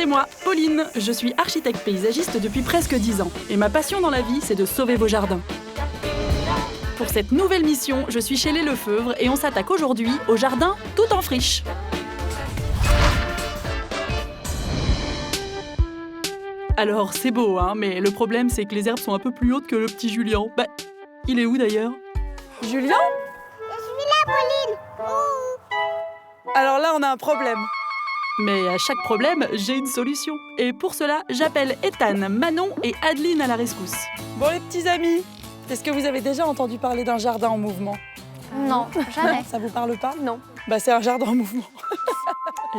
C'est moi, Pauline. Je suis architecte paysagiste depuis presque 10 ans. Et ma passion dans la vie, c'est de sauver vos jardins. Pour cette nouvelle mission, je suis chez les Lefebvre et on s'attaque aujourd'hui au jardin tout en friche. Alors, c'est beau, hein, mais le problème, c'est que les herbes sont un peu plus hautes que le petit Julien. Bah, il est où d'ailleurs? Julien? Je suis là, Pauline. Alors là, on a un problème. Mais à chaque problème, j'ai une solution. Et pour cela, j'appelle Ethan, Manon et Adeline à la rescousse. Bon, les petits amis, est-ce que vous avez déjà entendu parler d'un jardin en mouvement? Non, jamais. Ça vous parle pas? Non. Bah, c'est un jardin en mouvement.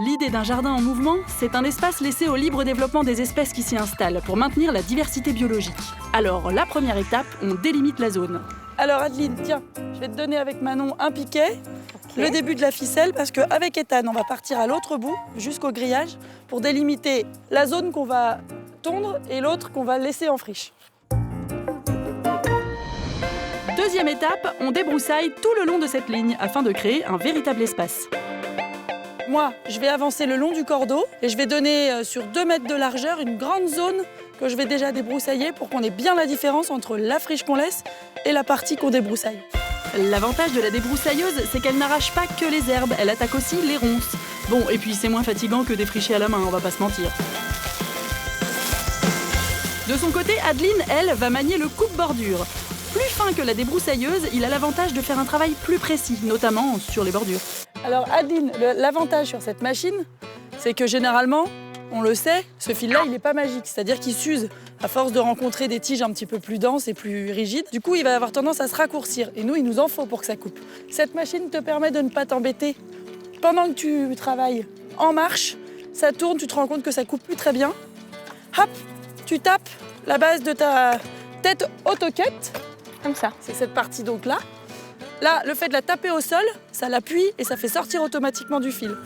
L'idée d'un jardin en mouvement, c'est un espace laissé au libre développement des espèces qui s'y installent pour maintenir la diversité biologique. Alors, la première étape, on délimite la zone. Alors Adeline, tiens, je vais te donner avec Manon un piquet, le début de la ficelle, parce qu'avec Ethan, on va partir à l'autre bout, jusqu'au grillage, pour délimiter la zone qu'on va tondre et l'autre qu'on va laisser en friche. Deuxième étape, on débroussaille tout le long de cette ligne afin de créer un véritable espace. Moi, je vais avancer le long du cordeau et je vais donner sur 2 mètres de largeur une grande zone que je vais déjà débroussailler pour qu'on ait bien la différence entre la friche qu'on laisse et la partie qu'on débroussaille. L'avantage de la débroussailleuse, c'est qu'elle n'arrache pas que les herbes, elle attaque aussi les ronces. Bon, et puis c'est moins fatigant que défricher à la main, on va pas se mentir. De son côté, Adeline, elle, va manier le coupe-bordure. Plus fin que la débroussailleuse, il a l'avantage de faire un travail plus précis, notamment sur les bordures. Alors Adeline, l'avantage sur cette machine, c'est que généralement, on le sait, ce fil-là, il n'est pas magique. C'est-à-dire qu'il s'use à force de rencontrer des tiges un petit peu plus denses et plus rigides. Du coup, il va avoir tendance à se raccourcir. Et nous, il nous en faut pour que ça coupe. Cette machine te permet de ne pas t'embêter. Pendant que tu travailles en marche, ça tourne, tu te rends compte que ça coupe plus très bien. Hop, tu tapes la base de ta tête au toquette. Comme ça. C'est cette partie donc là. Là, le fait de la taper au sol, ça l'appuie et ça fait sortir automatiquement du fil.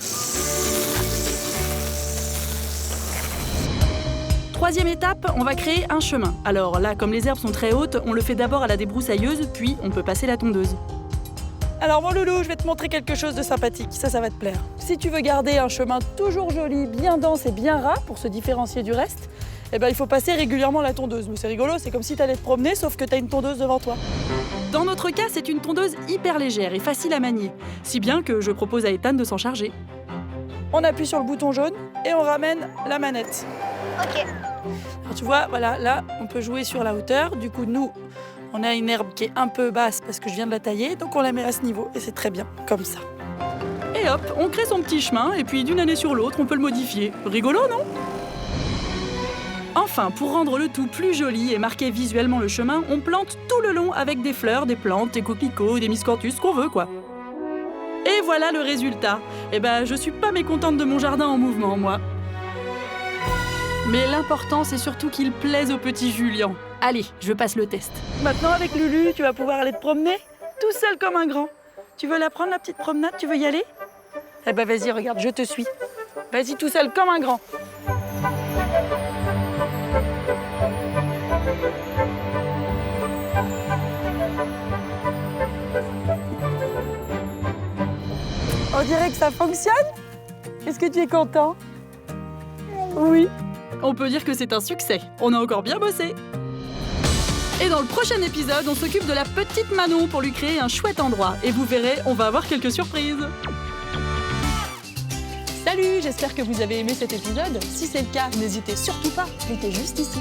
Troisième étape, on va créer un chemin. Alors là, comme les herbes sont très hautes, on le fait d'abord à la débroussailleuse, puis on peut passer la tondeuse. Alors mon loulou, je vais te montrer quelque chose de sympathique, ça va te plaire. Si tu veux garder un chemin toujours joli, bien dense et bien ras pour se différencier du reste, eh ben, il faut passer régulièrement la tondeuse. Mais c'est rigolo, c'est comme si tu allais te promener, sauf que tu as une tondeuse devant toi. Dans notre cas, c'est une tondeuse hyper légère et facile à manier, si bien que je propose à Ethan de s'en charger. On appuie sur le bouton jaune et on ramène la manette. Ok. Alors tu vois, voilà, là, on peut jouer sur la hauteur. Du coup, nous, on a une herbe qui est un peu basse parce que je viens de la tailler, donc on la met à ce niveau et c'est très bien, comme ça. Et hop, on crée son petit chemin et puis d'une année sur l'autre, on peut le modifier. Rigolo, non ? Enfin, pour rendre le tout plus joli et marquer visuellement le chemin, on plante tout le long avec des fleurs, des plantes, des coquelicots, des miscanthus, ce qu'on veut, quoi. Et voilà le résultat. Eh ben, je suis pas mécontente de mon jardin en mouvement, moi. Mais l'important, c'est surtout qu'il plaise au petit Julien. Allez, je passe le test. Maintenant, avec Lulu, tu vas pouvoir aller te promener tout seul comme un grand. Tu veux la prendre, la petite promenade? Tu veux y aller? Eh ben, vas-y, regarde, je te suis. Vas-y, tout seul comme un grand. On dirait que ça fonctionne. Est-ce que tu es content? Oui. On peut dire que c'est un succès. On a encore bien bossé. Et dans le prochain épisode, on s'occupe de la petite Manon pour lui créer un chouette endroit. Et vous verrez, on va avoir quelques surprises. Salut, j'espère que vous avez aimé cet épisode. Si c'est le cas, n'hésitez surtout pas, cliquez juste ici.